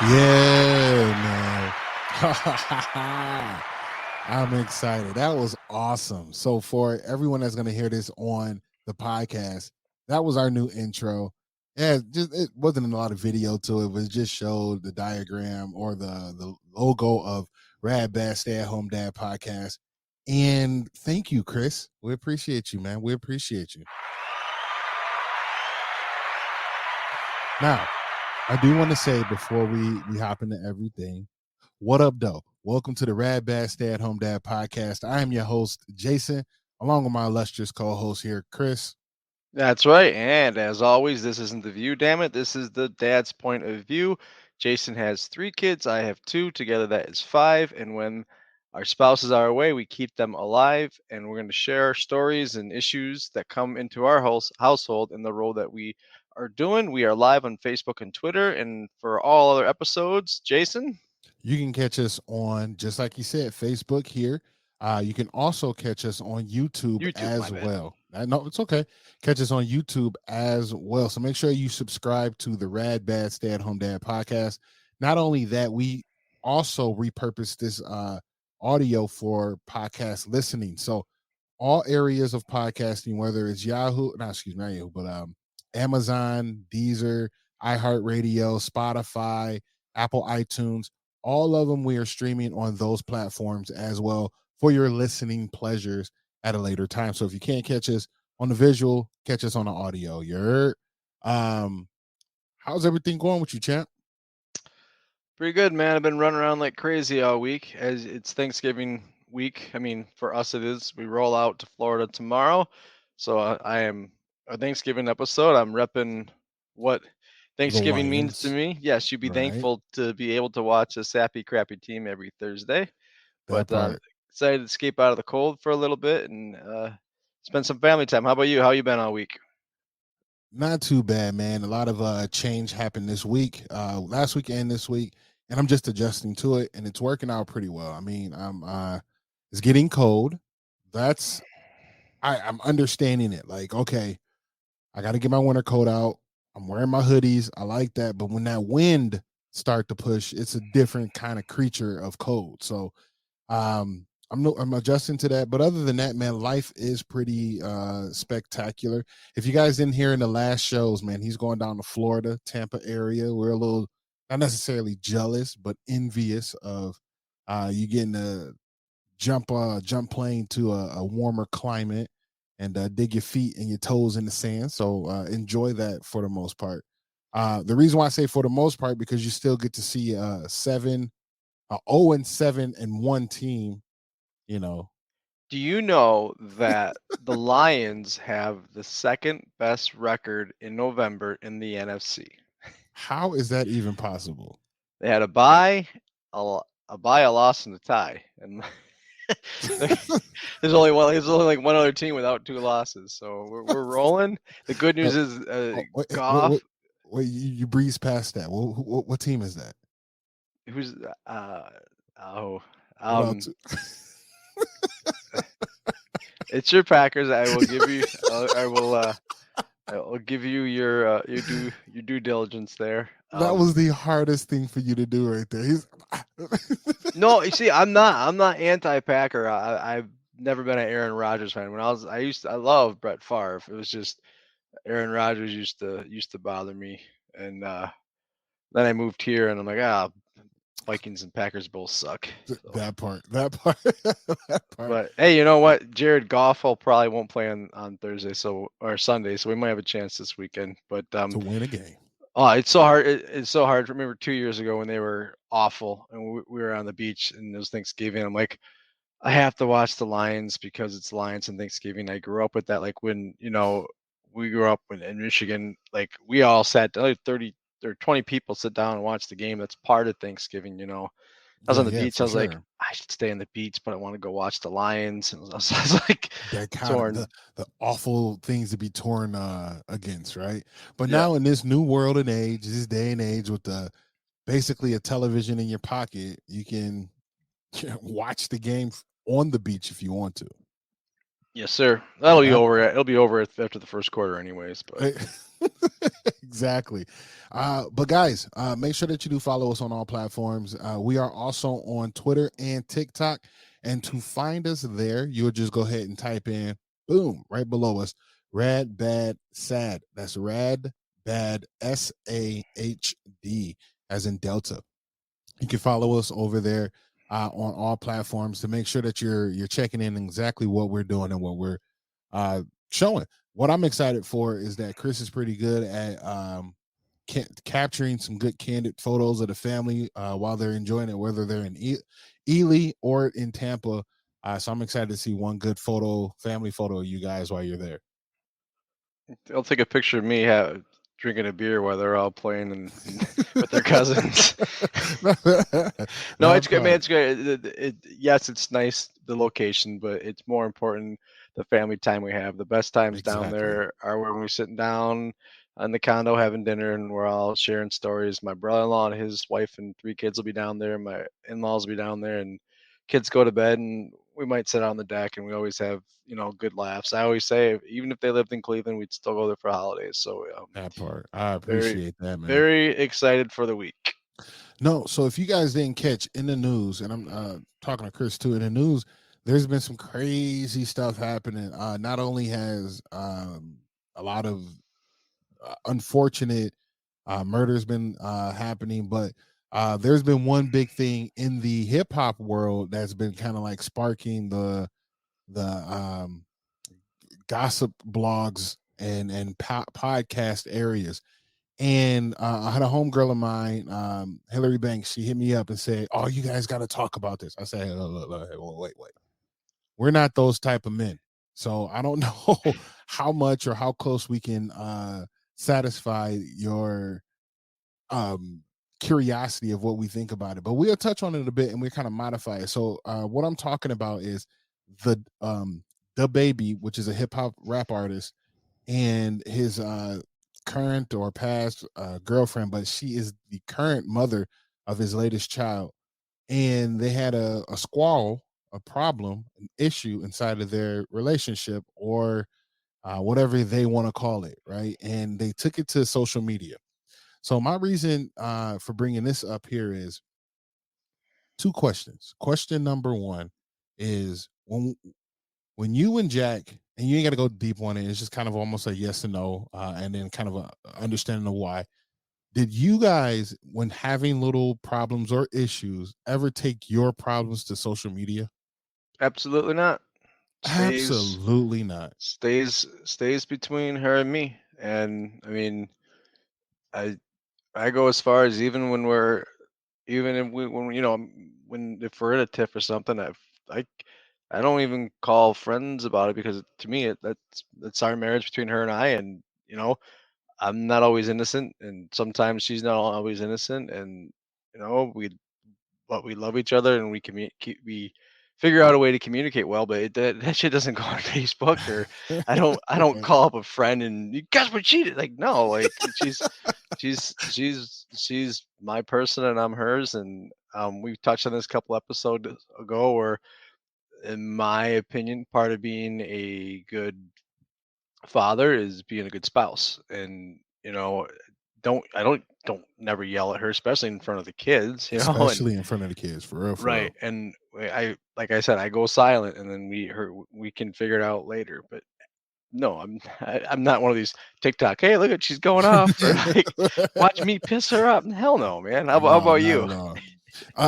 Yeah, man. I'm excited. That was awesome. So for everyone that's going to hear this on the podcast, that was our new intro. Yeah, just it wasn't a lot of video to it, but it just showed the diagram or the logo of Rad Bad Stay at Home Dad podcast. And thank you, Chris. We appreciate you, man. We appreciate you. Now, I do want to say before we hop into everything, what up, though? Welcome to the Rad Bad Stay at Home Dad podcast. I am your host, Jason, along with my illustrious co-host here, Chris. That's right. And as always, this isn't the view, damn it. This is the dad's point of view. Jason has 3 kids. I have 2. Together, that is 5. And when our spouses are away, we keep them alive. And we're going to share stories and issues that come into our household in the role that we are doing. We are live on Facebook and Twitter. And for all other episodes, Jason? You can catch us on, just like you said, Facebook here. You can also catch us on YouTube as my bad. well. No, it's okay. Catch us on YouTube as well. So make sure you subscribe to the Rad Bad Stay at Home Dad podcast. Not only that, we also repurpose this audio for podcast listening. So all areas of podcasting, whether it's Yahoo, not excuse me, not Yahoo, but Amazon, Deezer, iHeartRadio, Spotify, Apple iTunes, all of them we are streaming on those platforms as well for your listening pleasures at a later time. So if you can't catch us on the visual, catch us on the audio. How's everything going with you, champ? Pretty good, man. I've been running around like crazy all week as it's Thanksgiving week. I mean, for us it is. We roll out to Florida tomorrow. So I am a Thanksgiving episode. I'm repping what The Thanksgiving means to Lions, me. Yes, you'd be right? thankful to be able to watch a sappy, crappy team every Thursday. That But part. excited to escape out of the cold for a little bit and spend some family time. How about you? How you been all week? Not too bad, man. A lot of change happened this week, last week and this week, and I'm just adjusting to it, and it's working out pretty well. I mean, it's getting cold. That's I'm understanding it. Like, okay, I got to get my winter coat out. I'm wearing my hoodies. I like that, but when that wind start to push, it's a different kind of creature of cold. So I'm adjusting to that, but other than that, man, life is pretty spectacular. If you guys didn't hear in the last shows, man, he's going down to Florida, Tampa area. We're a little not necessarily jealous, but envious of you getting to jump plane to a warmer climate and dig your feet and your toes in the sand. So enjoy that for the most part. The reason why I say for the most part because you still get to see a 0-7 and 1 team, you know. Do you know that the Lions have the second best record in November in the NFC? How is that even possible? They had a bye, a bye, a loss, and a tie, and there's only one. There's only like one other team without 2 losses, so we're rolling. The good news is Goff, Wait, you breeze past that. What team is that? who's oh What else? um, it's your Packers. I will give you. I'll give you your due diligence there. That was the hardest thing for you to do right there. No, you see, I'm not anti-Packer. I've never been an Aaron Rodgers fan. When I love Brett Favre. It was just Aaron Rodgers used to bother me, and then I moved here, and I'm like, Vikings and Packers both suck. So. That part, that part. But hey, you know what? Jared Goff probably won't play on Thursday, or Sunday, so we might have a chance this weekend. But to win a game. Oh, it's so hard. It's so hard. Remember 2 years ago when they were awful and we were on the beach and it was Thanksgiving. I'm like, I have to watch the Lions because it's Lions and Thanksgiving. I grew up with that. Like when, we grew up in Michigan, like we all sat down, like 30 or 20 people sit down and watch the game. That's part of Thanksgiving. I was on the beach. I was like, I should stay on the beach, but I want to go watch the Lions. And I was like, that kind torn. of the awful things to be torn against, right? But Yeah. now in this new world and age, this day and age, with basically a television in your pocket, you can watch the game on the beach if you want to. Yes, sir. That'll be over. It'll be over after the first quarter, anyways. But Exactly. But guys, make sure that you do follow us on all platforms. We are also on Twitter and TikTok. And to find us there, you'll just go ahead and type in, boom, right below us, Rad Bad Sad. That's Rad Bad SAHD, as in Delta. You can follow us over there on all platforms to make sure that you're checking in exactly what we're doing and what we're showing. What I'm excited for is that Chris is pretty good at capturing some good candid photos of the family while they're enjoying it, whether they're in Ely or in Tampa. So I'm excited to see one good family photo of you guys while you're there. They'll take a picture of me drinking a beer while they're all playing and with their cousins. No, That it's good, man. part. It's good. Yes, it's nice the location, but it's more important the family time we have. The best times down Exactly. there are when we're sitting down on the condo having dinner and we're all sharing stories. My brother-in-law and his wife and 3 kids will be down there. My in-laws will be down there, and kids go to bed, and we might sit on the deck, and we always have good laughs. I always say, even if they lived in Cleveland, we'd still go there for holidays. So That part. I very, appreciate that, man. very excited for the week. No, so if you guys didn't catch in the news, and I'm talking to Chris too, in the news, there's been some crazy stuff happening. Not only has a lot of unfortunate murders been happening, but there's been one big thing in the hip hop world that's been kind of like sparking the gossip blogs and podcast areas. And I had a homegirl of mine, Hillary Banks. She hit me up and said, "Oh, you guys got to talk about this." I said, Look, wait. We're not those type of men, so I don't know how much or how close we can satisfy your um curiosity of what we think about it. But we'll touch on it a bit and we kind of modify it. So what I'm talking about is the baby, which is a hip hop rap artist, and his current or past girlfriend, but she is the current mother of his latest child. And they had a squall, a problem, an issue inside of their relationship, or whatever they want to call it, right? And they took it to social media. So my reason for bringing this up here is two questions. Question number one is when you and Jack, and you ain't got to go deep on it. It's just kind of almost a yes and no, and then kind of a understanding of why. Did you guys, when having little problems or issues, ever take your problems to social media? Absolutely not. Stays Absolutely not. stays between her and me. And I mean, I I go as far as even if when when if we're in a tiff or something, I I don't even call friends about it because to me that's our marriage between her and I, and I'm not always innocent, and sometimes she's not always innocent, and we love each other, and we figure out a way to communicate well. But that shit doesn't go on Facebook, or I don't call up a friend and you guys were cheated. Like, no, like she's my person and I'm hers, and we touched on this a couple episodes ago, where in my opinion, part of being a good father is being a good spouse. And don't never yell at her, especially in front of the kids, and Especially in front of the kids, for real, for right. real. And I like I said, I go silent, and then we can figure it out later. But no, I'm not one of these TikTok, hey, look at she's going off, or like watch me piss her up. Hell no, man. How No, about not you? at all.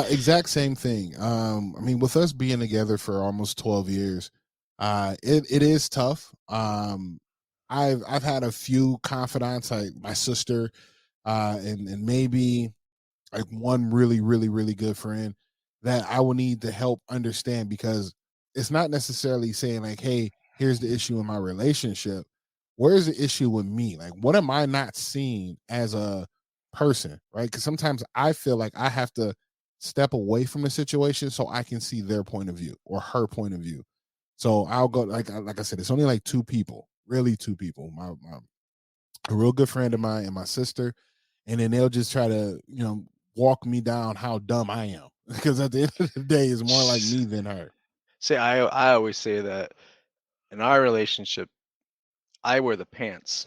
Exact same thing. I mean, with us being together for almost 12 years, it is tough. I've had a few confidants, like my sister, and maybe like one really good friend that I will need to help understand, because it's not necessarily saying like, hey, here's the issue in my relationship. Where's the issue with me? Like, what am I not seeing as a person? Right. Because sometimes I feel like I have to step away from the situation so I can see their point of view or her point of view. So I'll go like I said, it's only like two people, really two people. My a real good friend of mine and my sister, and then they'll just try to walk me down how dumb I am because at the end of the day, it's more like me than her. See, I always say that in our relationship, I wear the pants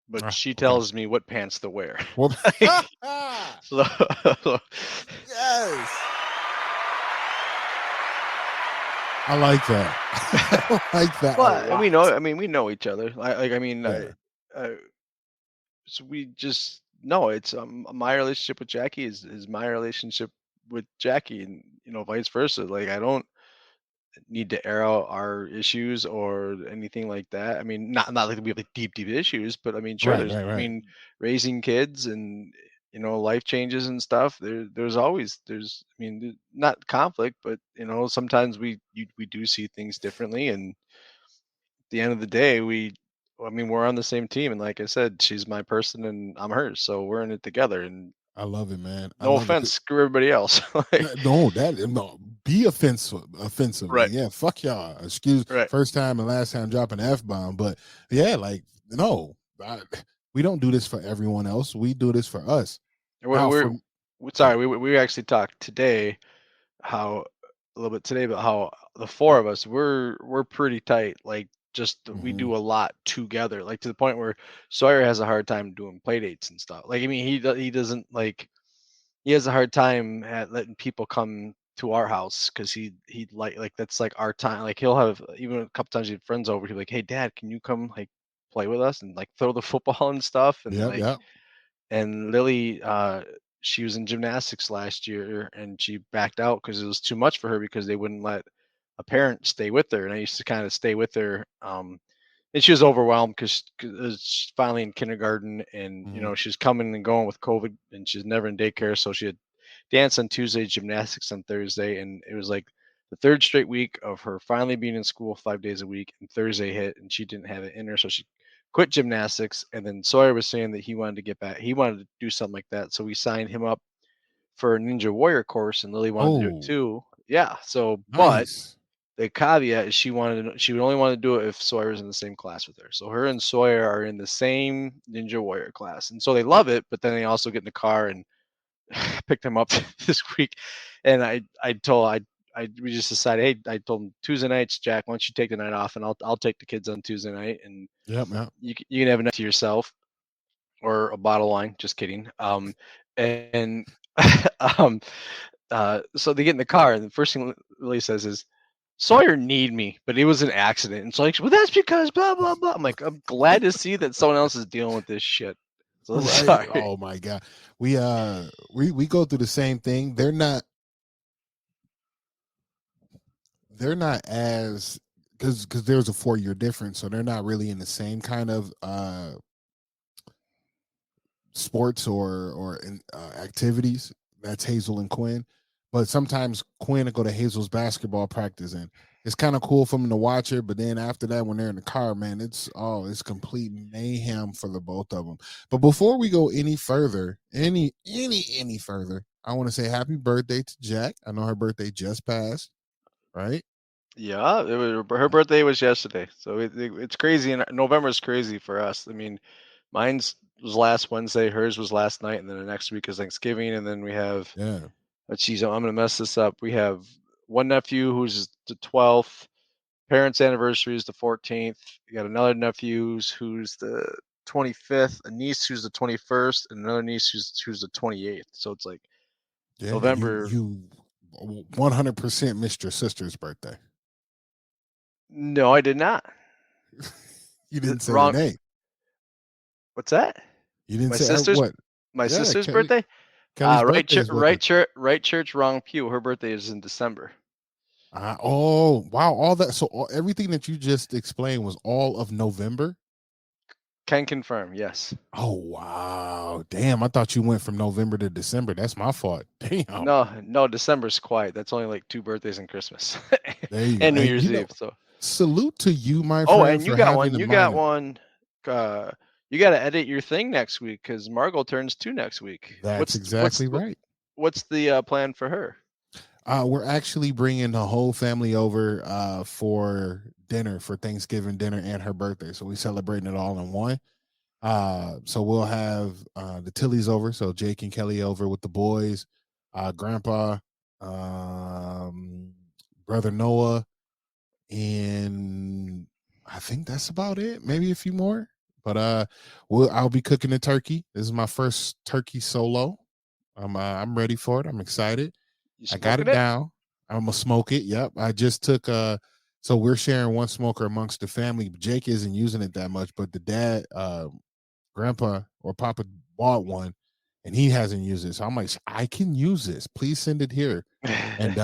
but Ah, she okay. tells me what pants to wear. Well, Like, so yes, I like that. I like that a well, and we lot. know. I mean, we know each other. Yeah, I so we just know it's my relationship with Jackie is my relationship with Jackie, and vice versa. Like I don't need to air out our issues or anything like that. I mean, not like we have like deep issues, but I mean, sure, right, there's right, I right. mean, raising kids and life changes and stuff. There's always I mean, not conflict, but sometimes we do see things differently, and at the end of the day, I mean, we're on the same team, and like I said, she's my person and I'm hers, so we're in it together. And I love it, man. I no love it. offense, screw everybody else. Like, No, no, be offensively. right, Yeah, fuck y'all. Excuse right. first time and last time dropping the F bomb, but yeah, like no, we don't do this for everyone else. We do this for us. We're, Now, we're for sorry, we actually talked today how a little bit today about how the four of us we're pretty tight. Like just we Mhm. do a lot together. Like to the point where Sawyer has a hard time doing play dates and stuff. Like I mean he doesn't like he has a hard time at letting people come to our house because he like that's like our time. Like he'll have even a couple times he had friends over. He'll be like, "Hey Dad, can you come like play with us and like throw the football and stuff?" And Yep, like yep. and Lily, she was in gymnastics last year and she backed out because it was too much for her because they wouldn't let a parent stay with her. And I used to kind of stay with her. And she was overwhelmed because she's finally in kindergarten and, Mhm. she's coming and going with COVID and she's never in daycare. So she had dance on Tuesday, gymnastics on Thursday. And it was like the third straight week of her finally being in school 5 days a week. And Thursday hit and she didn't have it in her. So she quit gymnastics. And then Sawyer was saying that he wanted to get back. He wanted to do something like that. So we signed him up for a Ninja Warrior course, and Lily wanted to do it Oh, too. Yeah. So, but nice. the caveat is she would only want to do it if Sawyer is in the same class with her. So her and Sawyer are in the same Ninja Warrior class, and so they love it. But then they also get in the car and picked him up this week. And we just decided, hey, I told him Tuesday nights, Jack, why don't you take the night off, and I'll take the kids on Tuesday night, and Yep, yep. you can have a night to yourself or a bottle of wine. Just kidding. And um, so they get in the car, and the first thing Lily says is, Sawyer need me, but it was an accident. And so like, well, that's because blah blah blah. I'm like, I'm glad to see that someone else is dealing with this shit. So Right. sorry. Oh my god. We go through the same thing. They're not as because there's a 4 year difference, so they're not really in the same kind of sports or activities. That's Hazel and Quinn. But sometimes Quinn will go to Hazel's basketball practice, and it's kind of cool for them to watch her. But then after that, when they're in the car, man, it's complete mayhem for the both of them. But before we go any further, any further, I want to say happy birthday to Jack. I know her birthday just passed, right? Yeah, her birthday was yesterday, so it's crazy. And November is crazy for us. I mean, mine's was last Wednesday, hers was last night, and then the next week is Thanksgiving, and then we have. Yeah. Geez, I'm gonna mess this up. We have one nephew who's the 12th. Parents' anniversary is the 14th. You got another nephew who's the 25th, a niece who's the 21st, and another niece who's the 28th. So it's like Yeah, November. you 100% missed your sister's birthday. No, I did not. You didn't say her Wrong. name. What's that? You didn't My say sister's what? my Yeah, sister's birthday? Kelly's Right birthday church, is what the. right church, wrong pew. Her birthday is in December. Oh wow! All that. So everything that you just explained was all of November. Can confirm. Yes. Oh wow! Damn, I thought you went from November to December. That's my fault. Damn. No, no. December's quiet. That's only like two birthdays and Christmas There you go. and New Hey, Year's Eve. So. salute to you, my Oh, friend, and you for got having one. the You got mind. one. You got to edit your thing next week because Margot turns 2 next week. That's What's exactly right. what's the plan for her? We're actually bringing the whole family over for dinner for Thanksgiving dinner and her birthday. So we celebrating it all in one. So we'll have the Tillies over. So Jake and Kelly over with the boys, Grandpa, um, brother Noah, and I think that's about it. Maybe a few more. But I'll be cooking the turkey. This is my first turkey solo. I'm ready for it. I'm excited. You I got smoking it it? down. I'm gonna smoke it. Yep. I just took so we're sharing one smoker amongst the family. Jake isn't using it that much, but the dad, grandpa or papa bought one and he hasn't used it. So I'm like, I can use this. Please send it here. And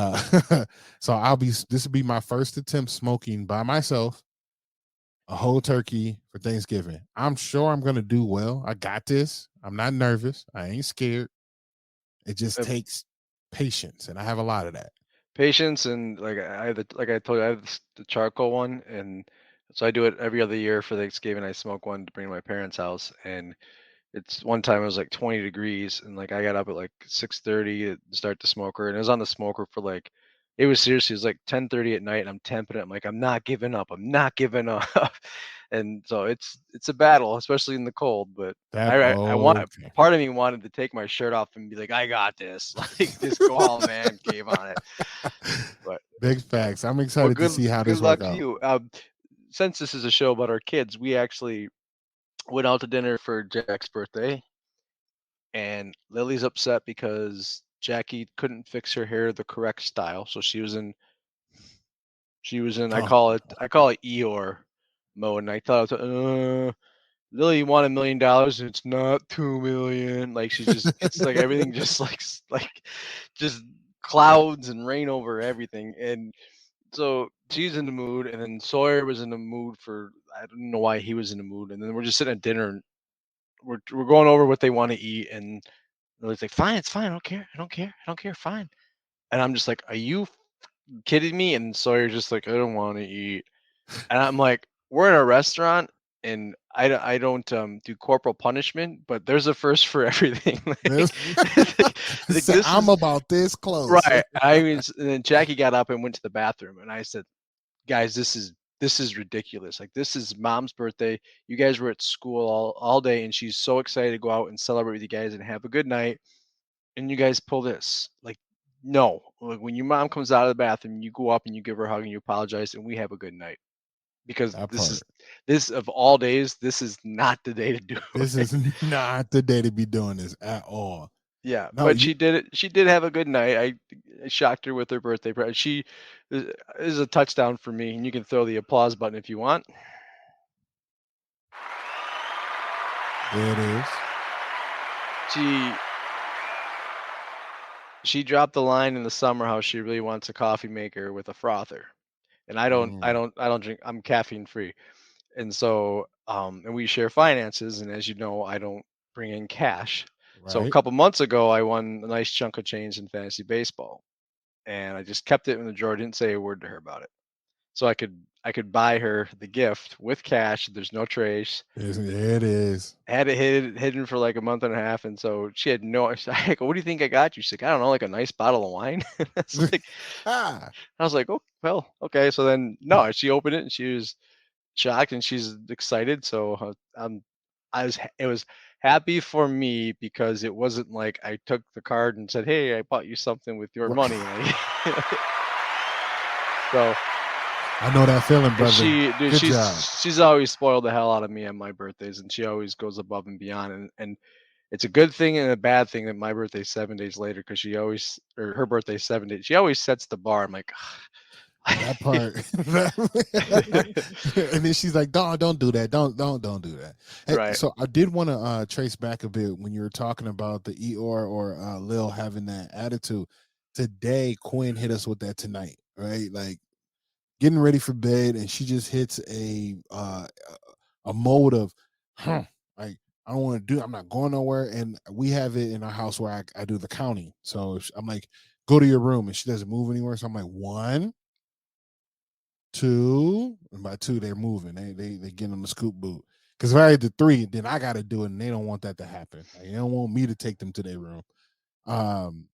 so this will be my first attempt smoking by myself a whole turkey for Thanksgiving. I'm sure I'm gonna do well. I got this. I'm not nervous. I ain't scared. It just Uh, takes patience, and I have a lot of that. Patience and like I told you, I have the charcoal one, and so I do it every other year for Thanksgiving. I smoke one to bring to my parents' house, and it's one time it was like 20 degrees, and like I got up at like 6:30 to start the smoker, and it was on the smoker for like it was seriously it was like 10:30 at night, and I'm temping it. I'm like, I'm not giving up. I'm not giving up. And so it's a battle, especially in the cold. But I want Okay. part of me wanted to take my shirt off and be like, I got this. Like just go all man cave on it. But Big facts. I'm well, excited to see how good this work luck to out. you. Since this is a show about our kids, we actually went out to dinner for Jack's birthday, and Lily's upset because Jackie couldn't fix her hair the correct style. So she was in Oh, I call it Eeyore mode, and I thought Lily won $1 million. It's not 2 million. Like she just it's like everything just like just clouds and rain over everything. And so she's in the mood, and then Sawyer was in the mood for I don't know why he was in the mood. And then we're just sitting at dinner, and we're going over what they want to eat, and Lily's like, "Fine, it's fine. I don't care. I don't care. I don't care. Fine." And I'm just like, "Are you kidding me?" And Sawyer's just like, "I don't want to eat." And I'm like, "We're in a restaurant, and I don't do corporal punishment, but there's a first for everything." this, Like this I'm is about this close. right. I mean, and then Jackie got up and went to the bathroom, and I said, "Guys, this is ridiculous. Like this is mom's birthday. You guys were at school all day, and she's so excited to go out and celebrate with you guys and have a good night. And you guys pull this. Like, no. Like when your mom comes out of the bathroom, you go up and you give her a hug and you apologize, and we have a good night. Because That this is part. this of all days, this is not the day to do This it." is not the day to be doing this at all. Yeah, No, but you she did it. She did have a good night. I shocked her with her birthday present. She is a touchdown for me, and you can throw the applause button if you want. there it is. She she dropped the line in the summer how she really wants a coffee maker with a frother. And Mm, I don't drink. I'm caffeine free. And so and we share finances, and as you know, I don't bring in cash. So a right. couple months ago I won a nice chunk of change in fantasy baseball, and I just kept it in the drawer, didn't say a word to her about it. So I could buy her the gift with cash. There's no trace. There it is. Had it hidden for like a month and a half, and so she had no. I go, "What do you think I got you?" She's like, "I don't know, like a nice bottle of wine." It's like Ah, I was like, "Oh well, okay." So then no, she opened it and she was shocked and she's excited. So it was happy for me because it wasn't like I took the card and said, "Hey, I bought you something with your money." And so I know that feeling, brother. dude, Good job. she's always spoiled the hell out of me on my birthdays, and she always goes above and beyond. And it's a good thing and a bad thing that my birthday's 7 days later because she always or her birthday's 7 days. She always sets the bar. I'm like, That part. And then she's like, don't do that. Don't do that. Hey, right. so I did want to trace back a bit when you were talking about the Eeyore or Lil having that attitude. Today, Quinn hit us with that tonight, right? Like getting ready for bed, and she just hits a mode of, like I don't want to do. I'm not going nowhere, and we have it in our house where I do the counting. So I'm like, go to your room, and she doesn't move anywhere. So I'm like, one, two, and by two they're moving. They get on the scoop boot. Because if I had the three, then I got to do it, and they don't want that to happen. Like, they don't want me to take them to their room. Um,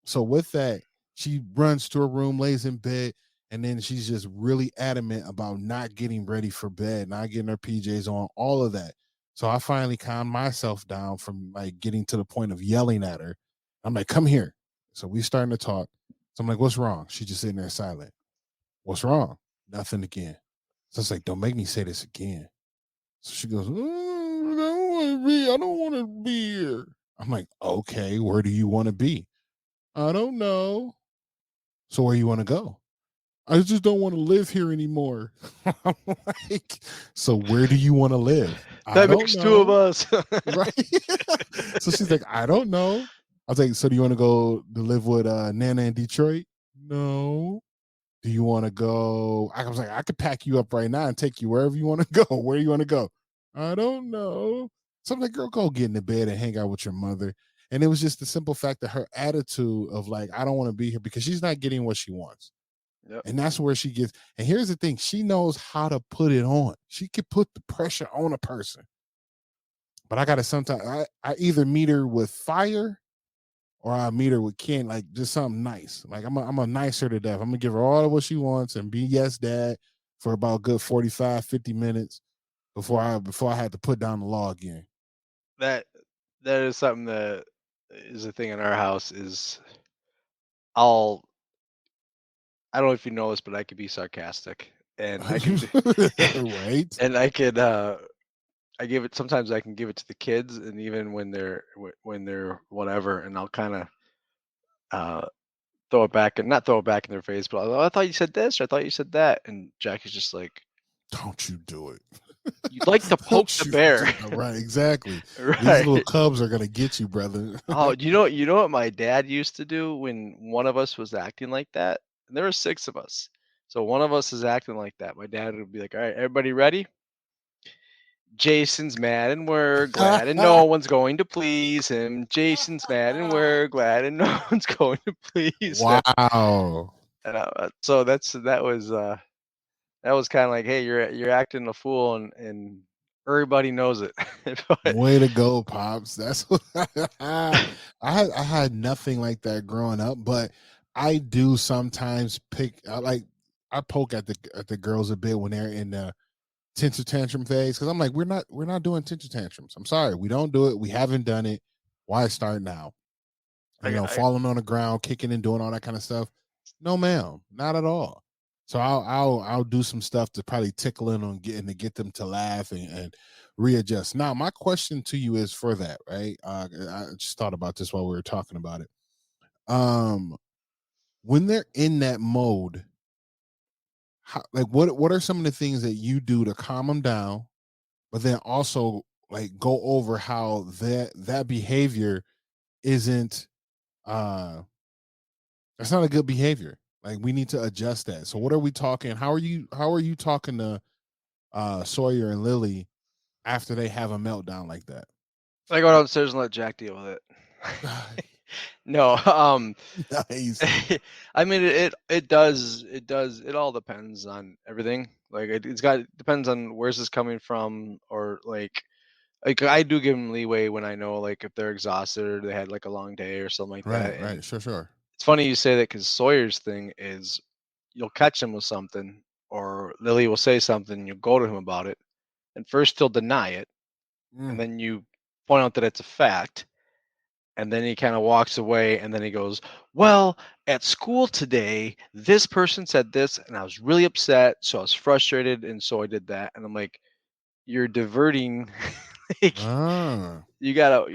so with that, she runs to her room, lays in bed, and then she's just really adamant about not getting ready for bed, not getting her PJs on, all of that. So I finally calmed myself down from like getting to the point of yelling at her. I'm like, come here. So we starting to talk. So I'm like, what's wrong? She's just sitting there silent. What's wrong? Nothing again. So it's like, don't make me say this again. So she goes, to be. I don't want to be here. I'm like, okay, where do you want to be? I don't know. So where you want to go? I just don't want to live here anymore. I'm like, so where do you want to live? I That don't makes two of know. us. Right. So she's like, I don't know. I was like, so do you want to go to live with Nana in Detroit? No. Do you want to go? I was like, I could pack you up right now and take you wherever you want to go. Where do you want to go? I don't know. So I'm like, girl, go get in the bed and hang out with your mother. And it was just the simple fact that her attitude of like, I don't want to be here because she's not getting what she wants. Yep. And that's where she gets. And here's the thing, she knows how to put it on. She could put the pressure on a person. But I gotta sometimes I either meet her with fire or I meet her with Ken, like just something nice. Like I'm a nicer to death. I'm gonna give her all of what she wants and be yes dad for about a good 45, 50 minutes before I had to put down the law again. That that is something that is a thing in our house is I'll I don't know if you know this, but I could be sarcastic and I can Right? and I could I give it sometimes I can give it to the kids and even when when they're whatever and I'll kind of uh throw it back and not throw it back in their face, but oh, I thought you said this or I thought you said that and Jack is just like Don't you do it. you'd like to poke Don't the you bear. do it. Right, exactly. These little Right. cubs are gonna get you, brother. Oh, you know what my dad used to do when one of us was acting like that? And there were 6 of us. So one of us is acting like that. My dad would be like, "All right, everybody ready? Jason's mad and we're glad and no one's going to please him. Jason's mad and we're glad and no one's going to please him." Wow. And so that was kind of like, "Hey, you're acting a fool and everybody knows it." But Way to go, pops. That's what I had nothing like that growing up, but I do sometimes I poke at the girls a bit when they're in the tantrum tantrum phase because I'm like, we're not doing tantrum tantrums. I'm sorry, we don't do it. We haven't done it. Why start now? I Falling on the ground, kicking and doing all that kind of stuff. No, ma'am, not at all. So I'll do some stuff to probably tickle in on getting to get them to laugh and readjust. Now, my question to you is for that, right? I just thought about this while we were talking about it. Um, when they're in that mode, like what are some of the things that you do to calm them down, but then also like go over how that behavior isn't uh that's not a good behavior. Like we need to adjust that. So what are we talking? How are you talking to Sawyer and Lily after they have a meltdown like that? I go downstairs and let Jack deal with it. No, Nice. I mean it all depends on everything. Like it's got depends on where's this coming from or like I do give them leeway when I know like if they're exhausted or they had like a long day or something like Right, that. And right. Sure, sure. it's funny you say that because Sawyer's thing is you'll catch him with something or Lily will say something and you'll go to him about it and first he'll deny it and Mm. then you point out that it's a fact and then he kind of walks away and then he goes, "Well, at school today this person said this and I was really upset so I was frustrated and so I did that." And I'm like, you're diverting. Like Ah, you gotta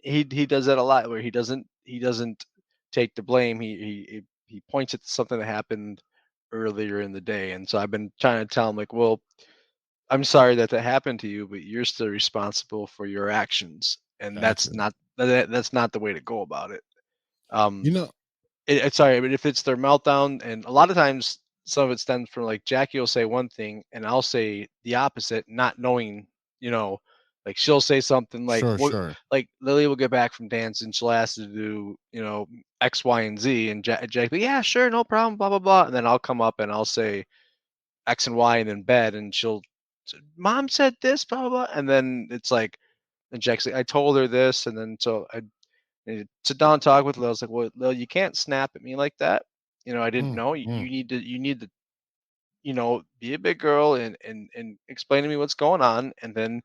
he does that a lot where he doesn't take the blame. He points it to something that happened earlier in the day. And so I've been trying to tell him like, well, I'm sorry that that happened to you, but you're still responsible for your actions, and gotcha. that's not the way to go about it. Um, You know, it's sorry, but if it's their meltdown, and a lot of times some of it stems from like Jackie will say one thing and I'll say the opposite, not knowing, you know, like she'll say something like sure, what sure. like Lily will get back from dance and she'll ask to do, X, Y, and Z and Jack, yeah, sure, no problem, blah blah blah. And then I'll come up and I'll say X and Y and in bed and she'll mom said this, blah blah blah. And then it's like and Jack's like, I told her this, and then so I and sit down and talk with Lil. I was like, well, Lil, you can't snap at me like that. I didn't Mm, know. mm. You need to, be a big girl and explain to me what's going on. And then,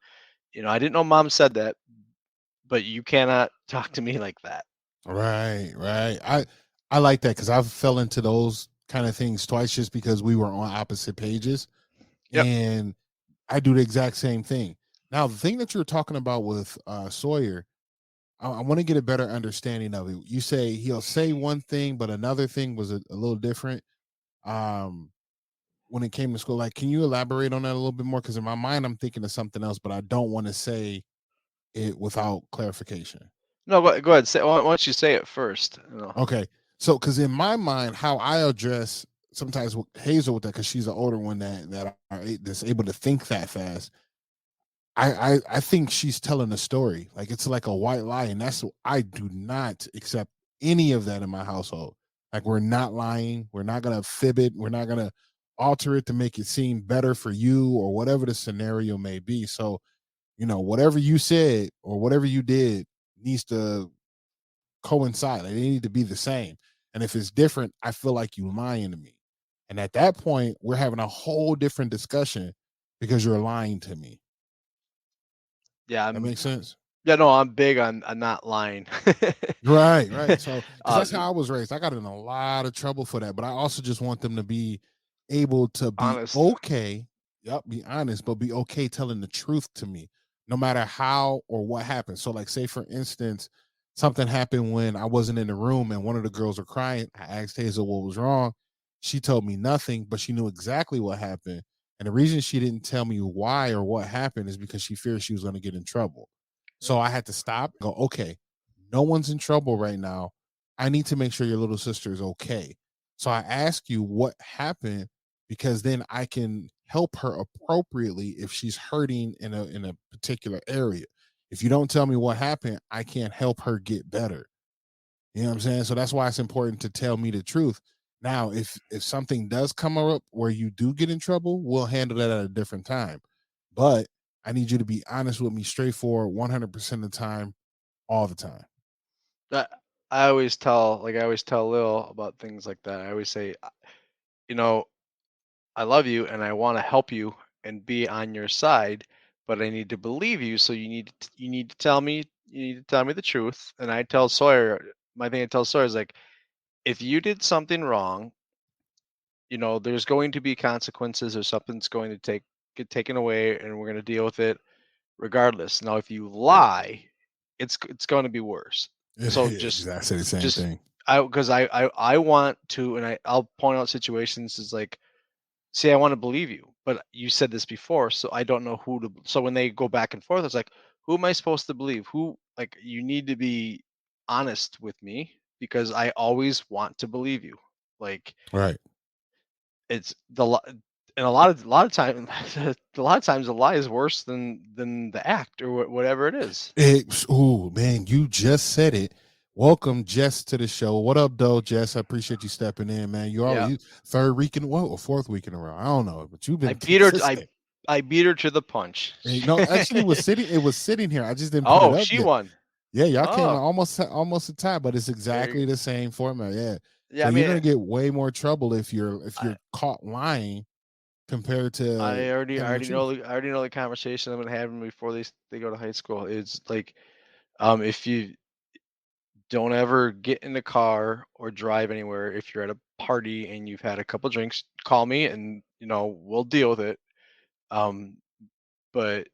I didn't know mom said that, but you cannot talk to me like that. Right, right. I like that because I've fell into those kind of things twice just because we were on opposite pages, Yep. and I do the exact same thing. Now, the thing that you're talking about with Sawyer, I want to get a better understanding of it. You say he'll say one thing, but another thing was a little different. Um, when it came to school, like, can you elaborate on that a little bit more? Because in my mind, I'm thinking of something else, but I don't want to say it without clarification. No, go ahead. Say, why don't you say it first? Okay. So, because in my mind, how I address sometimes with Hazel with that, because she's an older one that's able to think that fast. I think she's telling a story. Like it's like a white lie, and I do not accept any of that in my household. Like we're not lying. We're not gonna fib it. We're not gonna alter it to make it seem better for you or whatever the scenario may be. So, whatever you said or whatever you did needs to coincide. Like, they need to be the same. And if it's different, I feel like you lying to me. And at that point, we're having a whole different discussion because you're lying to me. Yeah, That makes sense. yeah, no, I'm big on not lying. Right, right. So, because uh, that's how I was raised. I got in a lot of trouble for that, but I also just want them to be able to be Honest. okay. Yep, be honest, but be okay telling the truth to me, no matter how or what happens. So, like, say for instance, something happened when I wasn't in the room and one of the girls were crying. I asked Hazel what was wrong. She told me nothing, but she knew exactly what happened. And the reason she didn't tell me why or what happened is because she feared she was going to get in trouble. So I had to stop, go, okay, no one's in trouble right now. I need to make sure your little sister is okay. So I ask you what happened because then I can help her appropriately if she's hurting in a particular area. If you don't tell me what happened, I can't help her get better. You know what I'm saying? So that's why it's important to tell me the truth. Now, if something does come up where you do get in trouble, we'll handle that at a different time. But I need you to be honest with me, straightforward, 100% of the time, all the time. I, I always tell Lil about things like that. I always say, you know, I love you and I want to help you and be on your side, but I need to believe you. So you need to tell me the truth. And I tell Sawyer, my thing I tell Sawyer is like, if you did something wrong, there's going to be consequences or something's going to get taken away, and we're going to deal with it regardless. Now, if you lie, it's going to be worse. So Exactly. I say the same just thing. I want to, and I'll point out situations is like, see, I want to believe you, but you said this before, so I don't know who to. So when they go back and forth, it's like, who am I supposed to believe? Who, like, you need to be honest with me because I always want to believe you. Like, Right. it's and a lot of time, a lot of times the lie is worse than the act or whatever it is. Oh man, you just said it. Welcome, Jess, to the show. What up, though, Jess? I appreciate you stepping in, man. Yeah, Third week in or fourth week in a row. I don't know, but you've I been beat her. consistent. I beat her to the punch. No, actually, it was sitting here. I just didn't put it Oh, up she yet. won. Yeah, y'all came Oh, almost a tie, but it's there. exactly the same format. Yeah. Yeah, So I you're mean, gonna get way more trouble if you're if I you're caught lying compared to I telling the already truth. know I already know the conversation I'm gonna have them before they go to high school. It's like, if you don't ever get in the car or drive anywhere, if you're at a party and you've had a couple drinks, call me and we'll deal with it. Um, but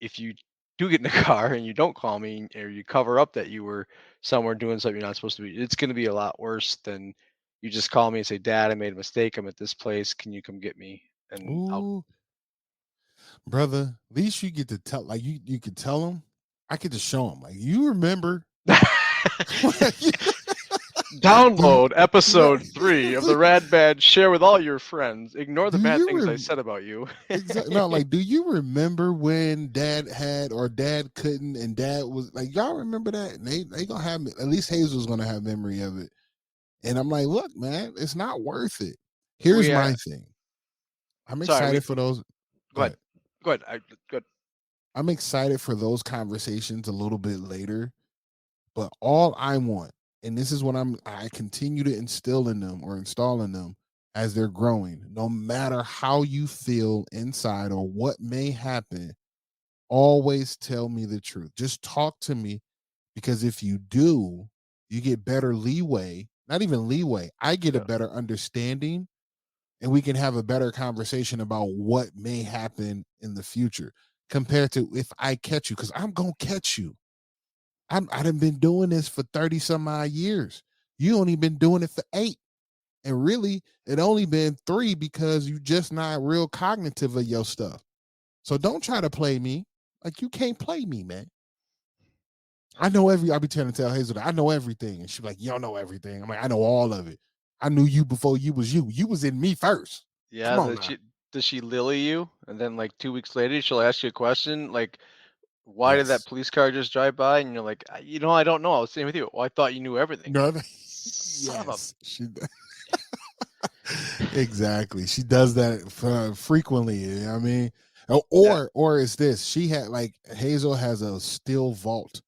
if you do get in the car and you don't call me or you cover up that you were somewhere doing something you're not supposed to be, it's gonna be a lot worse than you just call me and say, "Dad, I made a mistake. I'm at this place. Can you come get me?" And I'll. Ooh, brother, at least you get to tell, like you could tell them. I could just show them, like, you remember. do, Download right. episode 3 of the Rad Bad. Share with all your friends. Ignore the Do bad you things I said about you. exactly no, like, do you remember when dad had or dad couldn't and dad was like, y'all remember that? And they gonna have, at least Hazel's gonna have memory of it. And I'm like, look, man, it's not worth it. Here's we my thing. I'm Sorry, excited for those. go Go ahead. ahead. Go ahead. Go ahead. I'm excited for those conversations a little bit later. But all I want, and this is what I continue to instill in them or install in them as they're growing, no matter how you feel inside or what may happen, always tell me the truth. Just talk to me, because if you do, you get better leeway. Not even leeway. I get a Yeah. better understanding, and we can have a better conversation about what may happen in the future. compared to if I catch you, because I'm gonna catch you. I done been doing this for 30 some odd years. You only been doing it for 8. And really, it only been 3 because you just not real cognitive of your stuff. So don't try to play me. Like, you can't play me, man. I be trying to tell Hazel that I know everything. And she's like, you don't know everything. I'm like, I know all of it. I knew you before you was you. You was in me first. Yeah, Come on now. does she lily you? And then like 2 weeks later, she'll ask you a question like, "Why did that Yes. police car just drive by?" And you're like, I don't know. I was sitting with you. Well, I thought you knew everything." No, Son of a. yes. Exactly. She does that frequently. You know what I mean? Yeah, Or is this? She had like Hazel has a still vault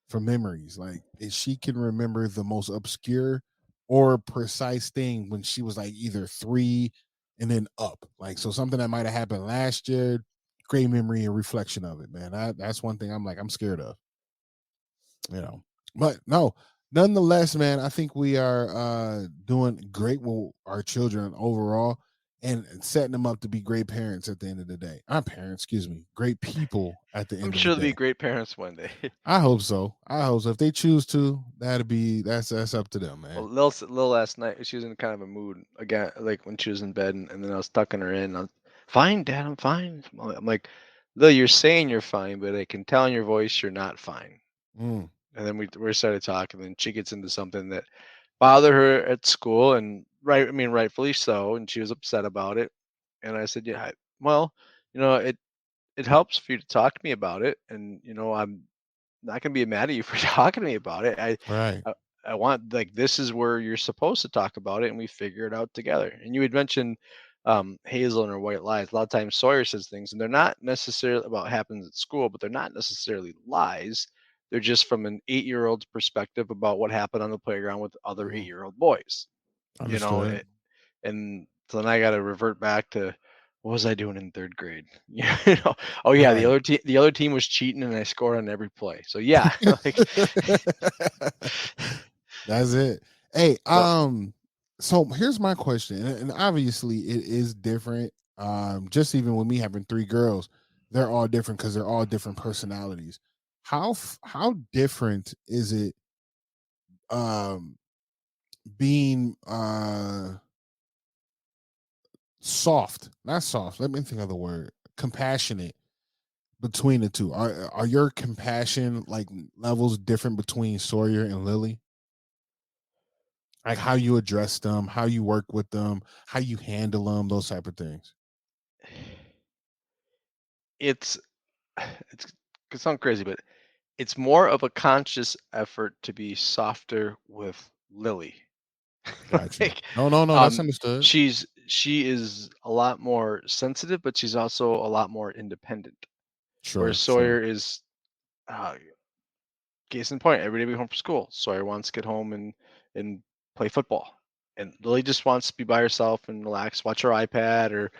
for memories. Like she can remember the most obscure or precise thing when she was like either 3 and then up. Like so something that might have happened last year. Great memory and reflection of it, man. That's one thing I'm scared of. You know, but no, nonetheless, man, I think we are doing great with our children overall and setting them up to be great parents at the end of the day. Not parents, excuse me, great people at the I'm end of the sure they'll be day. great parents one day. I hope so. I hope so. If they choose to, that's up to them, Well, man. Lil last night, she was in kind of a mood again, like when she was in bed, and then I was tucking her in. I was, fine, Dad, I'm fine. I'm like, Lil, you're saying you're fine, but I can tell in your voice you're not fine. Mm, And then we started talking, and she gets into something that bothered her at school, and rightfully so, and she was upset about it. And I said, yeah, well, it helps for you to talk to me about it, and I'm not gonna be mad at you for talking to me about it. right. I, I want like this is where you're supposed to talk about it, and we figure it out together. And you had mentioned Hazel and her white lies. A lot of times Sawyer says things, and they're not necessarily about happens at school, but they're not necessarily lies. They're just from an 8-year-old's perspective about what happened on the playground with other Mm, 8-year-old boys. You know, understood. and so then I got to revert back to what was I doing in third grade? Yeah, oh yeah, Right. the other team was cheating, and I scored on every play. So yeah, like, That's it. Hey, but so here's my question, and obviously it is different. Just even with me having 3 girls, they're all different because they're all different personalities. How different is it um being soft, not soft, let me think of the word, compassionate between the two? Are your compassion like levels different between Sawyer and Lily? Like how you address them, how you work with them, how you handle them, those type of things. it's it's gonna sound crazy, but it's more of a conscious effort to be softer with Lily. Got you. like, No, no, no, that's um, understood. she is a lot more sensitive, but she's also a lot more independent. Where Sure, sure. Sawyer is, uh, case in point, every day we home from school. Sawyer wants to get home and play football, and Lily just wants to be by herself and relax, watch her iPad, or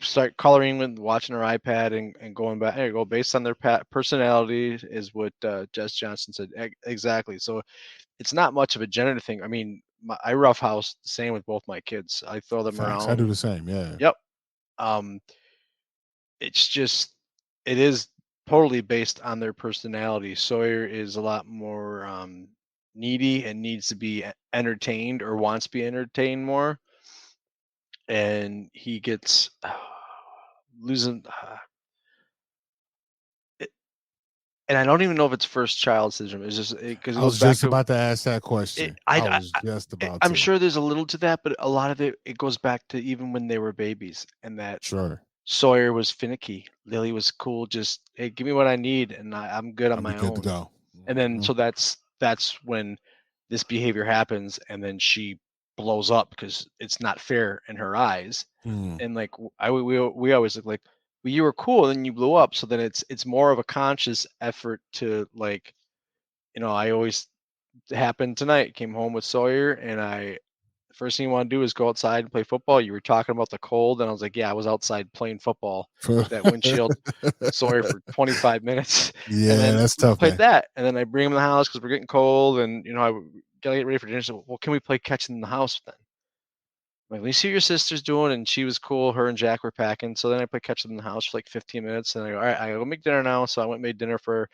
start coloring with watching her iPad and going back. There you go. Based on their personality, is what Jess Johnson said. Exactly. So it's not much of a gender thing. I mean, I roughhouse the same with both my kids. I throw them Facts. I do around. the same. Yeah. Yep. Um, it's just it is totally based on their personality. Sawyer is a lot more needy and needs to be entertained or wants to be entertained more, and he gets losing. It, and I don't even know if it's first child syndrome. It's just because it I goes was back just to about to ask that it. question. I was just about I'm to. sure there's a little to that, but a lot of it goes back to even when they were babies, and that Sure. Sawyer was finicky. Lily was cool. Just hey, give me what I need, and I'm good on I'll be my good to own. go. And then Mhm. so that's when this behavior happens, and then she blows up because it's not fair in her eyes. Mm. And like we always look like, well, you were cool, and then you blew up. So then it's more of a conscious effort to like, I always happened tonight. Came home with Sawyer, and the first thing you want to do is go outside and play football. You were talking about the cold, and I was like, yeah, I was outside playing football with that windshield with Sawyer for 25 minutes, and Yeah, then that's we tough, played man. that, and then I bring him in the house because we're getting cold, and I gotta get ready for dinner. So, well, can we play catch in the house then? Like, let me see what your sister's doing. And she was cool. Her and Jack were packing. So then I played catch up in the house for like 15 minutes. And I go, all right, I go make dinner now. So I went and made dinner for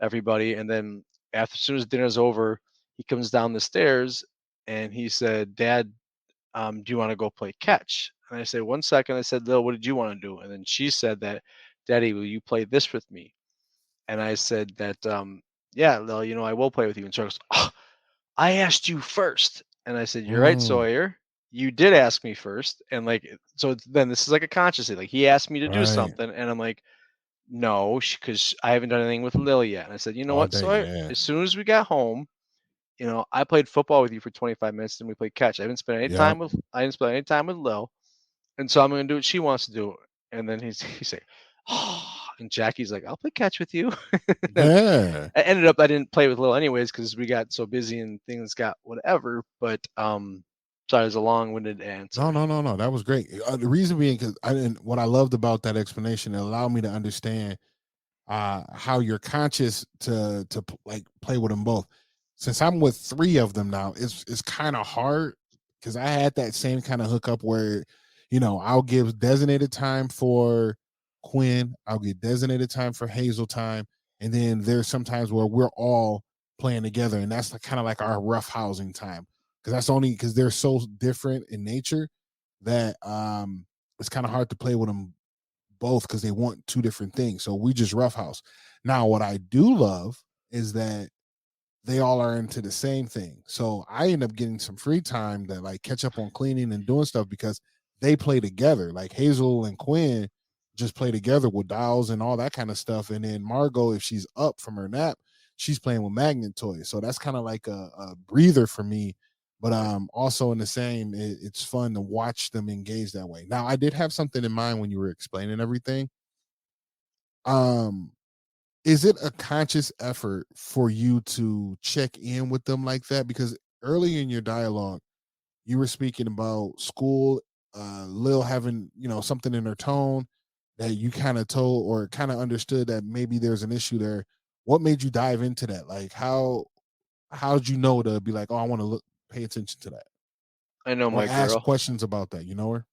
everybody. And then as soon as dinner's over, he comes down the stairs and he said, Dad, do you want to go play catch? And I said, 1 second. I said, Lil, what did you want to do? And then she said that, Daddy, will you play this with me? And I said that, yeah, Lil, I will play with you. And she goes, oh, I asked you first. And I said, you're right, Mm, Sawyer. You did ask me first. And like, then this is like a conscious thing. Like he asked me to do right. something. And I'm like, no, because I haven't done anything with Lil yet. And I said, you know All what, day. Sawyer, Yeah. as soon as we got home, I played football with you for 25 minutes and we played catch. Yep. I didn't spend any time with Lil. And so I'm gonna do what she wants to do. And then he's like, oh, and Jackie's like, I'll play catch with you. And Yeah. I ended up I didn't play with Lil anyways because we got so busy and things got whatever. But sorry, it was a long-winded No, answer. no, no, no. That was great. The reason being because I didn't. What I loved about that explanation, it allowed me to understand how you're conscious like play with them both. Since I'm with three of them now, it's kind of hard because I had that same kind of hookup where, I'll give designated time for Quinn, I'll give designated time for Hazel time, and then there's sometimes where we're all playing together, and that's kind of like our rough housing time because that's only because they're so different in nature that it's kind of hard to play with them both because they want two different things. So we just roughhouse. Now, what I do love is that they all are into the same thing. So I end up getting some free time to like catch up on cleaning and doing stuff because they play together. Like Hazel and Quinn just play together with dolls and all that kind of stuff. And then Margot, if she's up from her nap, she's playing with magnet toys. So that's kind of like a breather for me. But also in the same, it's fun to watch them engage that way. Now, I did have something in mind when you were explaining everything. Um, is it a conscious effort for you to check in with them like that? Because early in your dialogue, you were speaking about school, Lil having, something in her tone that you kind of told or kind of understood that maybe there's an issue there. What made you dive into that? Like how did you know to be like, oh, I want to look pay attention to that I know or my ask girl. questions about that? You know her?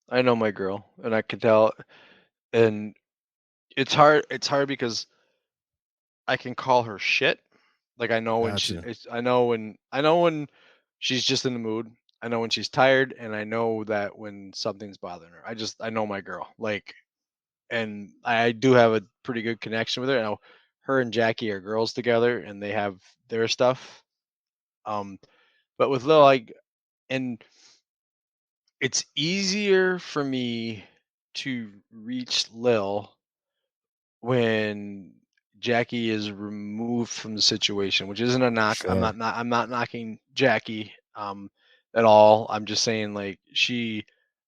I know my girl, and I could tell. And it's hard. It's hard because I can call her shit. Like I know when Gotcha. I know when she's just in the mood. I know when she's tired, and I know that when something's bothering her. I know my girl. Like, and I do have a pretty good connection with her. Now, her and Jackie are girls together, and they have their stuff. Um, but with Lil, and it's easier for me to reach Lil when Jackie is removed from the situation, which isn't a knock. Sure. I'm not knocking Jackie at all. I'm just saying like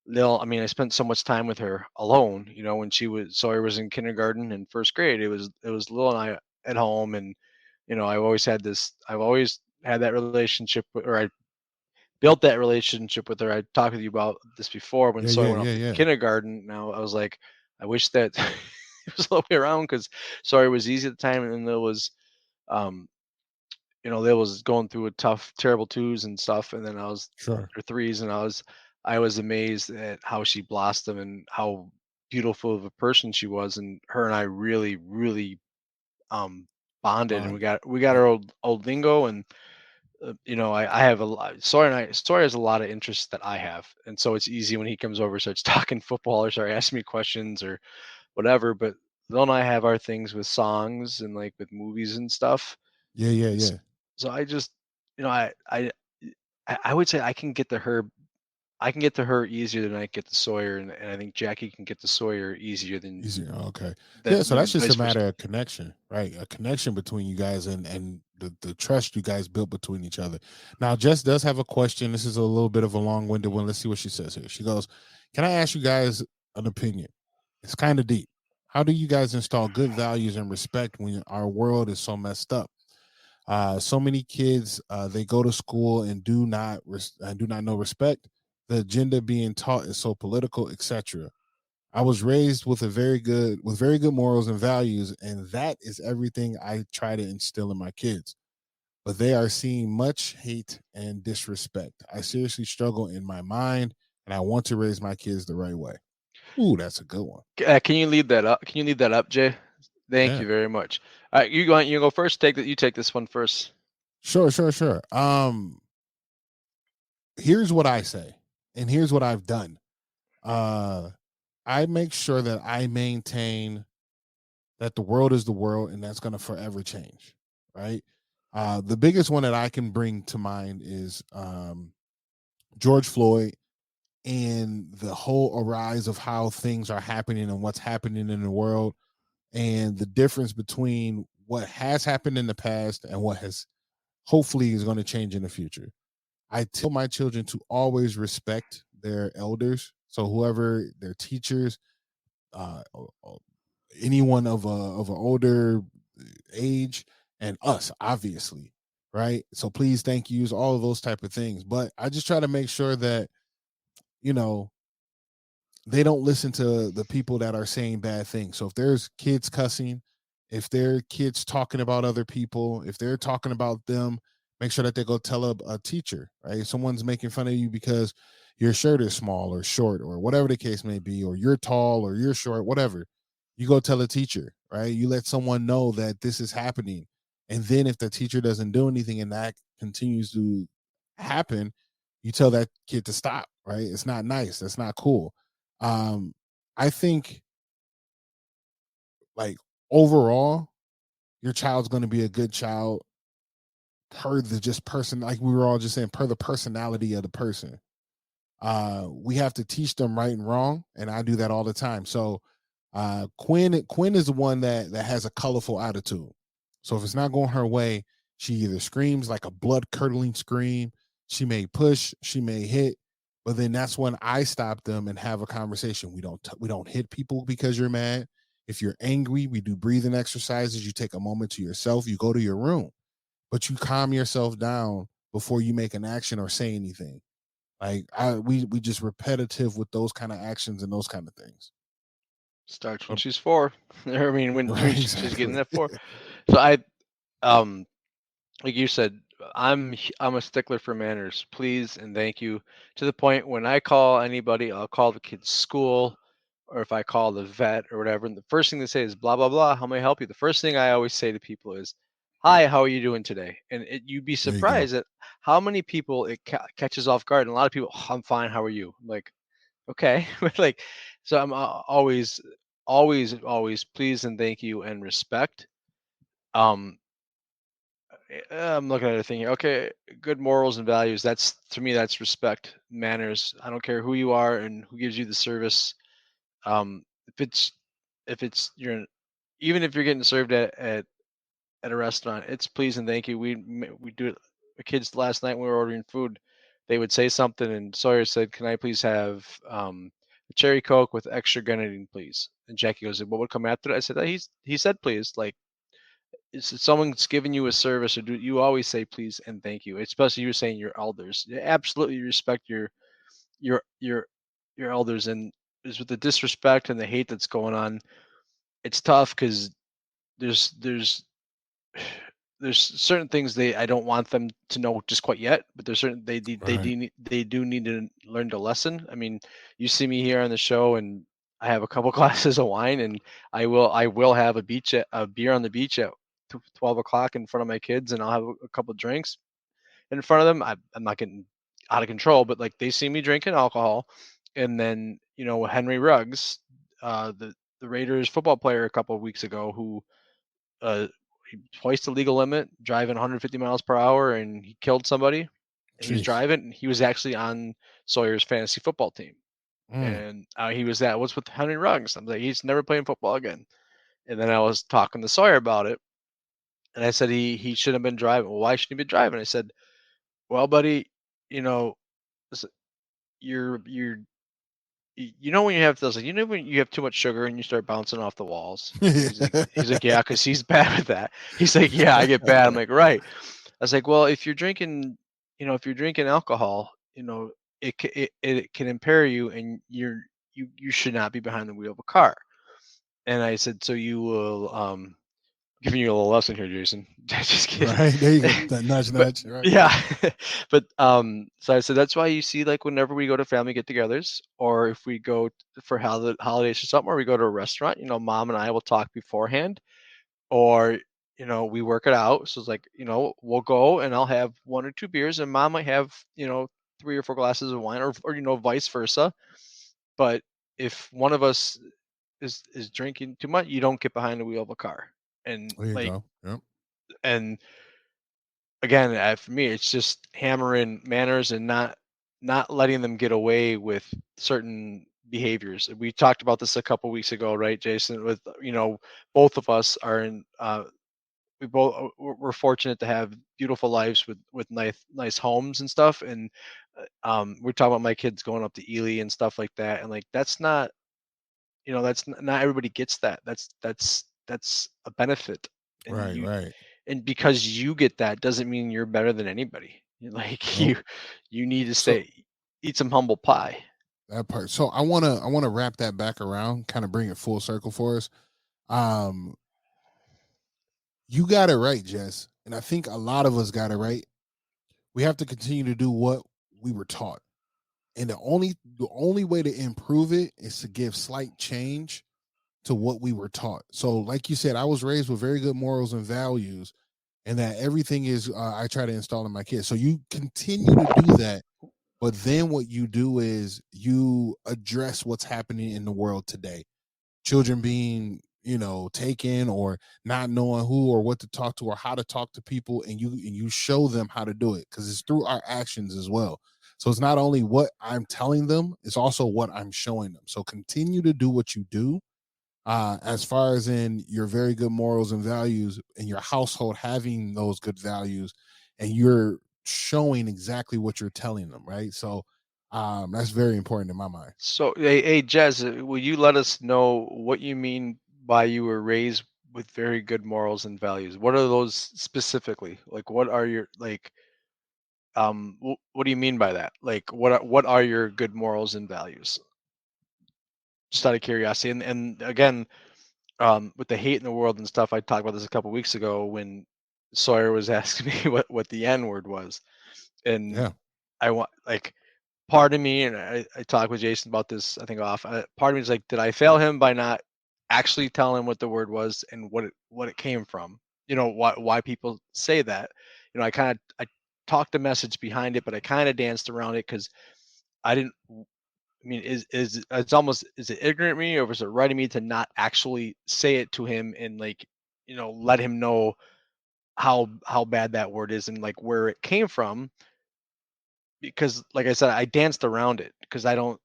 Lil, I mean, I spent so much time with her alone, when Sawyer was in kindergarten and first grade. It was Lil and I at home, and I've always had that relationship or I built that relationship with her. I talked with you about this before when Yeah, Sawyer yeah, went off yeah, to yeah. kindergarten. Now I was like, I wish that it was the other way around because Sawyer was easy at the time, and then um, there was going through a tough, terrible twos and stuff, and then I was Sure. or threes, and I was amazed at how she blossomed and how beautiful of a person she was, and her and I really, really bonded, and we Bond. got we got Yep. our old lingo, and I have a lot. Sawyer has a lot of interests that I have, and so it's easy when he comes over, starts talking football or start asking me questions or whatever. But Lil and I have our things with songs and like with movies and stuff. Yeah, yeah, S- yeah. So I just, I would say I can get to her easier than I get to Sawyer, and I think Jackie can get to Sawyer easier than Easier. Okay. Yeah, than so that's than just a vice versa. matter of connection, right? A connection between you guys and the trust you guys built between each other. Now, Jess does have a question. This is a little bit of a long-winded one. Let's see what she says here. She goes, "Can I ask you guys an opinion? It's kind of deep. How do you guys install good values and respect when our world is so messed up? So many kids they go to school and do not know respect. The agenda being taught is so political, etc. I was raised with very good morals and values, and that is everything I try to instill in my kids. But they are seeing much hate and disrespect. I seriously struggle in my mind and I want to raise my kids the right way. Ooh, that's a good one. Can you lead that up? Can you lead that up, Jay? Thank Yeah. you very much. All right, you go. You go first. Take that. You take this one first. Sure, sure, sure. Here's what I say, and here's what I've done. Uh, I make sure that I maintain that the world is the world, and that's going to forever change, right? The biggest one that I can bring to mind is George Floyd and the whole arise of how things are happening and what's happening in the world, and the difference between what has happened in the past and what has hopefully is going to change in the future. I tell my children to always respect their elders. So whoever their teachers, anyone of an older age, and us, obviously, right? So please, thank yous, all of those type of things. But I just try to make sure that you know they don't listen to the people that are saying bad things. So if there's kids cussing, if there are kids talking about other people, if they're talking about them, make sure that they go tell a teacher, right? If someone's making fun of you because your shirt is small or short or whatever the case may be, or you're tall or you're short, whatever, you go tell a teacher, right? You let someone know that this is happening. And then if the teacher doesn't do anything and that continues to happen, you tell that kid to stop, right? It's not nice. That's not cool. um, I think like overall, your child's going to be a good child per the just person, like we were all just saying, per the personality of the person. We have to teach them right and wrong, and I do that all the time. So Quinn is the one that has a colorful attitude. So if it's not going her way, she either screams like a blood curdling scream, she may push, she may hit, but then that's when I stop them and have a conversation. We don't hit people because you're mad. If you're angry, we do breathing exercises. You take a moment to yourself, you go to your room, but you calm yourself down before you make an action or say anything. Like we just repetitive with those kind of actions and those kind of things. Starts when But- she's 4. I mean, when Right, she's getting exactly. that 4. So I um like you said, I'm a stickler for manners. Please and thank you. To the point when I call anybody, I'll call the kid's school, or if I call the vet or whatever, and the first thing they say is blah blah blah. How may I help you? The first thing I always say to people is, "Hi, how are you doing today?" And you'd be There you go. surprised at how many people it catches off guard. And a lot of people, "Oh, I'm fine. How are you?" I'm like, okay, but like, so I'm always please and thank you and respect. Um, I'm looking at a thing here. Okay, good morals and values. That's to me, that's respect, manners. I don't care who you are and who gives you the service. If it's you're even if you're getting served at a restaurant, it's please and thank you. We do it. The kids last night when we were ordering food, they would say something, and Sawyer said, "Can I please have a cherry coke with extra grenadine, please?" And Jackie goes, "What would come after it?" I said, he said please. Like, it's someone's giving you a service, or do you always say please and thank you, especially you saying your elders. You absolutely respect your your your elders, and is with the disrespect and the hate that's going on. It's tough because there's there's there's certain things I don't want them to know just quite yet, but there's certain Right. they do need to learn the lesson. I mean, you see me here on the show, and I have a couple glasses of wine, and I will have a beer on the beach at 12 o'clock in front of my kids, and I'll have a couple drinks in front of them. I'm not getting out of control, but like they see me drinking alcohol, and then Henry Ruggs, the Raiders football player a couple of weeks ago, who twice the legal limit, driving 150 miles per hour, and he killed somebody. He was Jeez. driving. He was actually on Sawyer's fantasy football team, Mm. and he was that. What's with Henry Ruggs? I'm like, he's never playing football again. And then I was talking to Sawyer about it, and I said he shouldn't have been driving. Well, why shouldn't he be driving? I said, well, buddy, you know, s- you're you know when you have those, like, when you have too much sugar and you start bouncing off the walls. He's like, yeah, because he's bad at that. He's like, yeah, I get bad. I'm like, right. I was like, well, if you're drinking alcohol, it can impair you, and you should not be behind the wheel of a car. And I said, so you will giving you a little lesson here, Jason. Just kidding. Right. There you go. That nudge, But nudge. Right. yeah, but so I said that's why you see like whenever we go to family get-togethers, or if we go for holidays or something, or we go to a restaurant, mom and I will talk beforehand, or we work it out. So it's like we'll go and I'll have 1 or 2 beers, and mom might have 3 or 4 glasses of wine, or vice versa. But if one of us is drinking too much, you don't get behind the wheel of a car. And There you like, go. Yep. and again, for me, it's just hammering manners and not letting them get away with certain behaviors. We talked about this a couple weeks ago, right, Jason? With both of us are in. We both we're fortunate to have beautiful lives with nice homes and stuff. And we're talking about my kids going up to Ely and stuff like that. And like that's not not everybody gets that. That's a benefit. And Right. Right. because you get that doesn't mean you're better than anybody. Like Nope. you need to So stay eat some humble pie. that part. So I wanna wrap that back around, kind of bring it full circle for us. Um, you got it right, Jess. And I think a lot of us got it right. We have to continue to do what we were taught. And the only way to improve it is to give slight change to what we were taught. So, like you said, I was raised with very good morals and values, and that everything is I try to install in my kids. So you continue to do that, but then what you do is you address what's happening in the world today. Children being taken, or not knowing who or what to talk to or how to talk to people, and you show them how to do it, because it's through our actions as well. So it's not only what I'm telling them, it's also what I'm showing them. So continue to do what you do, as far as in your very good morals and values in your household, having those good values, and you're showing exactly what you're telling them, right? So that's very important in my mind. So hey Jez, will you let us know what you mean by you were raised with very good morals and values? What are those specifically? Like what are your like what do you mean by that? Like what are your good morals and values? Just out of curiosity. And again, with the hate in the world and stuff, I talked about this a couple weeks ago when Sawyer was asking me what the N word was. And Yeah. I want like part of me, and I talked with Jason about this, I think off. Part of me is like, did I fail him by not actually telling him what the word was and what it came from? Why people say that. I talked the message behind it, but I kind of danced around it because I didn't. I mean, is it's almost, is it ignorant of me, or was it right of me to not actually say it to him and like let him know how bad that word is and like where it came from? Because like I said, I danced around it because I don't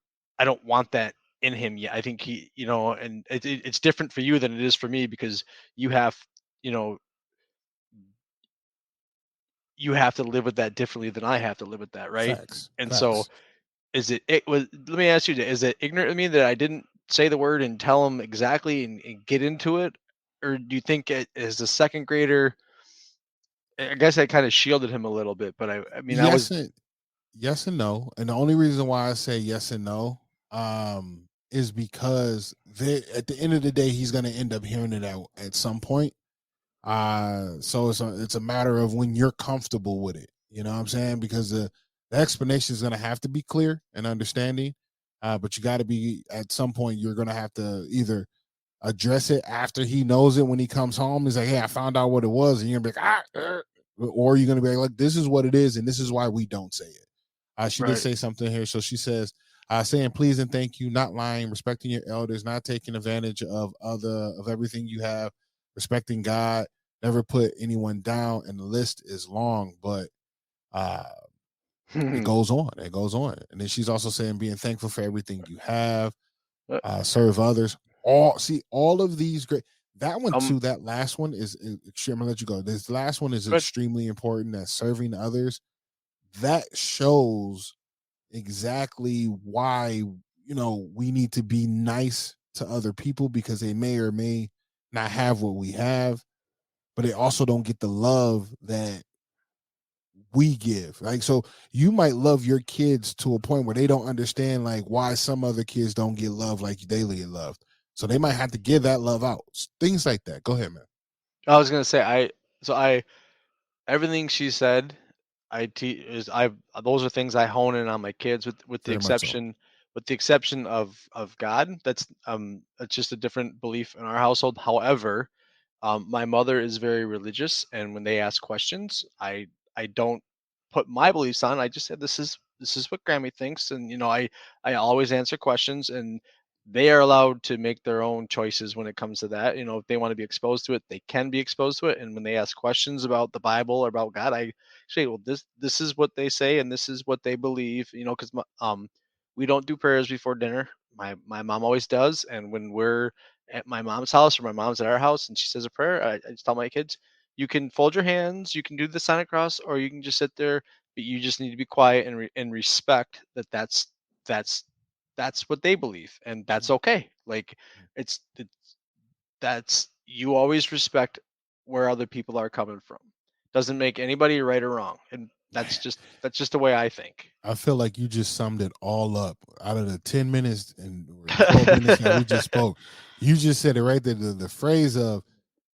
want that in him yet. I think and it's different for you than it is for me because you have you know you have to live with that differently than I have to live with that, right? Facts. And so Facts. it was, let me ask you, is it ignorant of me that I didn't say the word and tell him exactly and get into it? Or do you think as a second grader, I guess I kind of shielded him a little bit, but I mean I was Yes and yes and no. And the only reason why I say yes and no, is because at the end of the day, he's going to end up hearing it at some point. So it's a matter of when you're comfortable with it. You know what I'm saying? Because the explanation is going to have to be clear and understanding. But you got to be, at some point, you're going to have to either address it after he knows it when he comes home. He's like, hey, I found out what it was. And you're going to be like, or you're going to be like, this is what it is. And this is why we don't say it. She did right. say something here. So she says, saying please and thank you, not lying, respecting your elders, not taking advantage of everything you have, respecting God, never put anyone down. And the list is long, but uh, it goes on. It goes on. And then she's also saying being thankful for everything you have, Uh, serve others. All of these great. That one um, too. That last one is extreme. I'm gonna let you go. This last one is good. extremely important. That serving others. That shows exactly why we need to be nice to other people, because they may or may not have what we have, but they also don't get the love that we give. Like, so you might love your kids to a point where they don't understand like why some other kids don't get love like they get loved. So they might have to give that love out. Things like that. Go ahead, man. I was gonna say I everything she said, I te- is I those are things I hone in on my kids Very much so. with the exception of God. That's just a different belief in our household. However, my mother is very religious, and when they ask questions, I don't put my beliefs on. I just said this is what Grammy thinks, and I always answer questions, and they are allowed to make their own choices when it comes to that. If they want to be exposed to it, they can be exposed to it. And when they ask questions about the Bible or about God, I say, well, this is what they say, and this is what they believe. Because we don't do prayers before dinner. My mom always does, and when we're at my mom's house or my mom's at our house and she says a prayer, I just tell my kids, you can fold your hands, you can do the sign of cross, or you can just sit there, but you just need to be quiet and respect that that's that's what they believe, and that's okay. Like it's that's you always respect where other people are coming from. Doesn't make anybody right or wrong, and that's just the way I think. I feel like you just summed it all up out of the 10 minutes and or 12 minutes that we just spoke. You just said it right there. The phrase of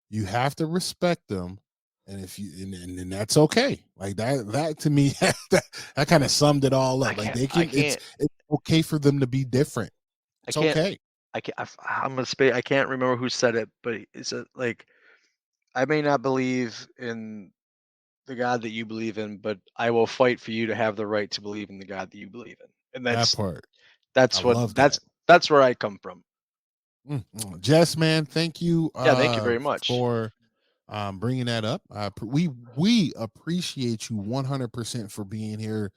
you have to respect them. And if you and that's okay. Like that to me, that kind of summed it all I up. Like can't. they I can, can't. it's okay for them to be different. I It's can't. okay. I can't. I'm gonna say I can't remember who said it, but it's like I may not believe in the God that you believe in, but I will fight for you to have the right to believe in the God that you believe in. And That part. I that's what love that. that's where I come from. Jess, man, thank you Yeah, thank you very much. for bringing that up. We appreciate you 100% for being here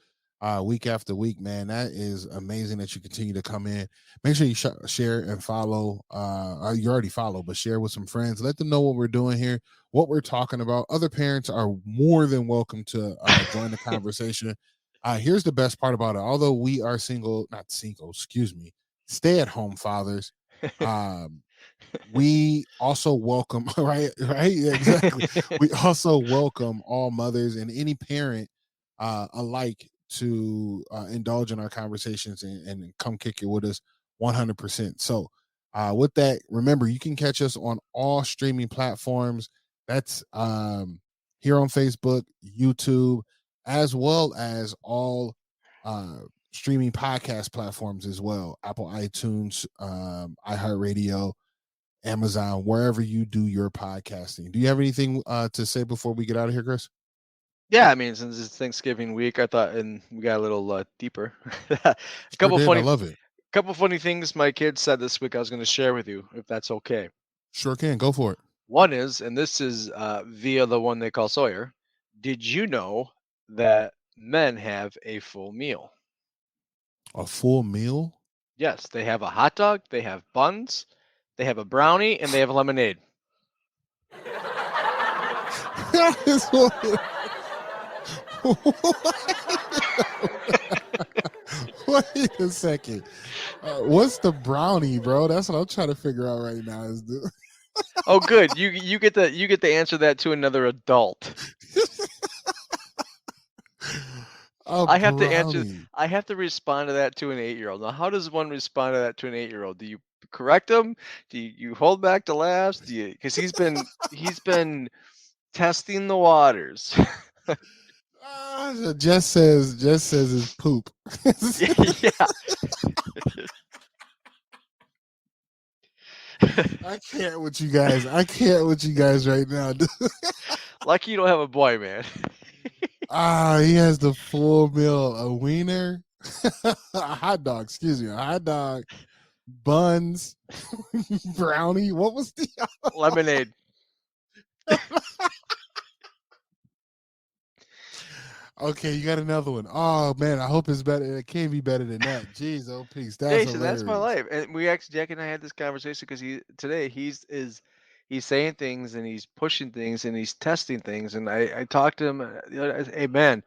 week after week, man. That is amazing that you continue to come in. Make sure you share and follow. You already follow, but share with some friends. Let them know what we're doing here, what we're talking about. Other parents are more than welcome to join the conversation. Here's the best part about it. Although we are single, not single, excuse me, stay at home fathers. Um, we also welcome right, yeah, exactly, we also welcome all mothers and any parent alike to indulge in our conversations and come kick it with us 100%. So with that, remember you can catch us on all streaming platforms. That's here on Facebook, YouTube, as well as all uh streaming podcast platforms as well: Apple, iTunes, iHeartRadio, Amazon, wherever you do your podcasting. Do you have anything to say before we get out of here, Chris? Yeah, I mean, since it's Thanksgiving week, I thought, and we got a little deeper. a Sure couple did. I funny, love it. couple funny things my kids said this week. I was going to share with you, if that's okay. Sure can. Go for it. One is, and this is via the one they call Sawyer. Did you know that men have a full meal? A full meal? Yes, they have a hot dog, they have buns, they have a brownie, and they have lemonade. Wait a second. What's the brownie, bro? That's what I'm trying to figure out right now. Is the Oh, good. You get to answer that to another adult. a I have to answer. brownie? I have to respond to that to an 8-year-old. Now, how does one respond to that to an 8-year-old? Do you correct them? Do you hold back the laughs? Do you? Because he's been testing the waters. Just says it's poop. Yeah. I can't with you guys. I can't with you guys right now. Lucky you don't have a boy, man. He has the full meal: a wiener, a hot dog. Excuse me, a hot dog, buns, brownie. What was the? Lemonade. Okay, you got another one. Oh man, I hope it's better. It can't be better than that. Jeez, oh peace, that's Jason, that's my hilarious. life. And we actually, Jack and I had this conversation because he's saying things and he's pushing things and he's testing things. And I talked to him. I said, hey man,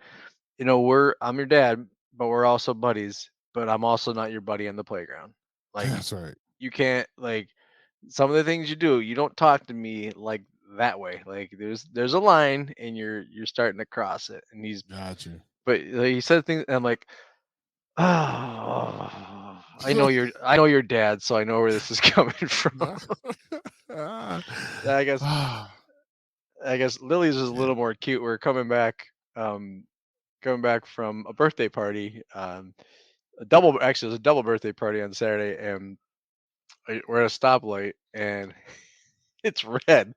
I'm your dad, but we're also buddies. But I'm also not your buddy on the playground. Like That's right. you can't like some of the things you do. You don't talk to me like that way. Like there's a line and you're starting to cross it. And Gotcha. but he said things and I'm like, oh, I know your dad, so I know where this is coming from. I guess Ah, I guess Lily's was a Yeah. little more cute. We're coming back from a birthday party. Actually, it was a double birthday party on Saturday, and we're at a stoplight, and it's red.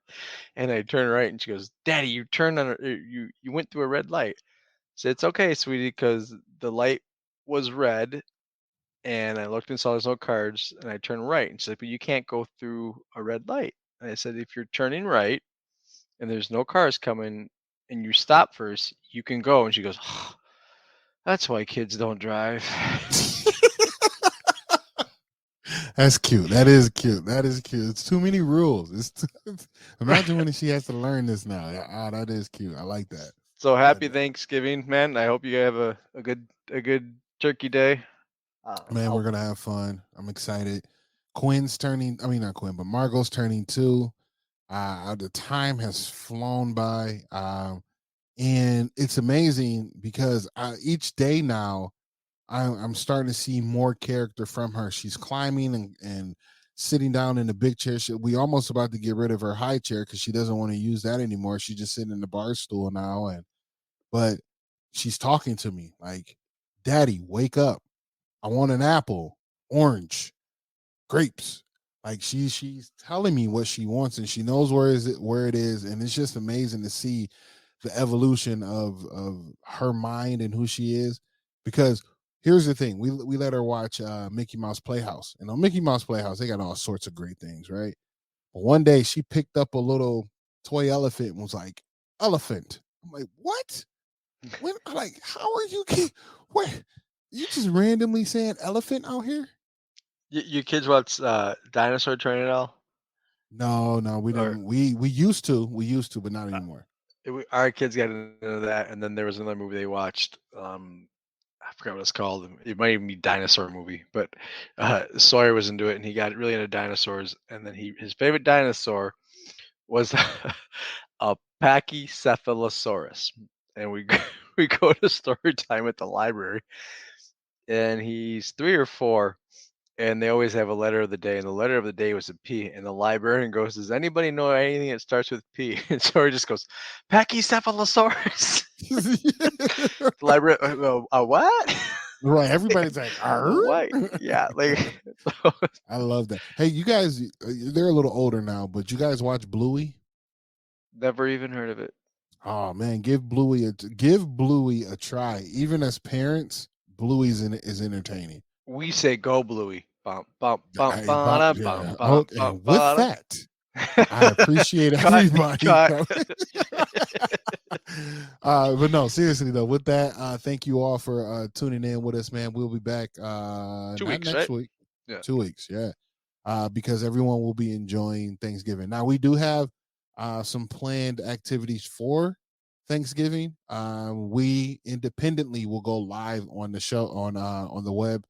And I turn right, and she goes, "Daddy, you turned on you went through a red light." I said, "It's okay, sweetie, because the light was red." And I looked and saw there's no cars, and I turned right. And she said, "But you can't go through a red light." And I said, "If you're turning right and there's no cars coming, and you stop first, you can go." And she goes, "That's why kids don't drive." That's cute. That is cute. That is cute. It's too many rules. Imagine when she has to learn this now. That is cute. I like that. So I like happy that. Thanksgiving, man. I hope you have a good turkey day. Man, we're I'll gonna have fun. I'm excited. Quinn's turning. I mean, not Quinn, but Margot's turning 2. The time has flown by, and it's amazing because each day now I'm starting to see more character from her. She's climbing and sitting down in the big chair. We almost about to get rid of her high chair because she doesn't want to use that anymore. She's just sitting in the bar stool now, and but she's talking to me like, "Daddy, wake up! I want an apple, orange, grapes." Like she's telling me what she wants, and she knows where it is, and it's just amazing to see the evolution of her mind and who she is. Because here's the thing: we let her watch Mickey Mouse Playhouse, and on Mickey Mouse Playhouse they got all sorts of great things, right? But one day she picked up a little toy elephant and was like, "Elephant." I'm like, "What? When? Like, how are you? Where? You just randomly saying elephant out here?" you kids watch Dinosaur Train at all? No, no, we Or didn't. We used to, but not uh, anymore. our kids got into that, and then there was another movie they watched. I forgot what it's called. It might even be dinosaur movie, but Sawyer was into it, and he got really into dinosaurs. And then his favorite dinosaur was a Pachycephalosaurus. And we we go to story time at the library, and he's 3 or 4, and they always have a letter of the day, and the letter of the day was a P. And the librarian goes, "Does anybody know anything that starts with P?" And so he just goes, "Pachycephalosaurus." The library, what? Right, everybody's like, What? "Arr?" Yeah, like so, I love that. Hey, you guys, they're a little older now, but you guys watch Bluey? never even heard of it. Oh man, give Bluey a try. Even as parents, is entertaining. We say go Bluey. Bump bump bump bada bump Yeah. bump Okay, bump and with bada. that, I appreciate Cut, everybody. cut. But no, seriously though, with that, thank you all for tuning in with us, man. We'll be back 2 not weeks, next right? week, Yeah. 2 weeks, yeah. Because everyone will be enjoying Thanksgiving. Now we do have some planned activities for Thanksgiving. We independently will go live on the show on the web,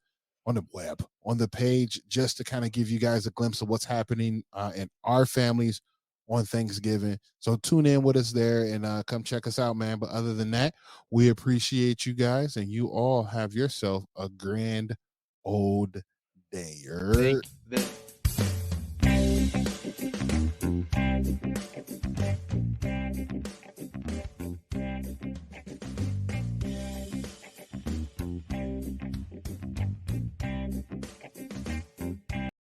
on the page, just to kind of give you guys a glimpse of what's happening in our families on Thanksgiving. So tune in with us there and come check us out, man. But other than that, we appreciate you guys, and you all have yourself a grand old day. Think that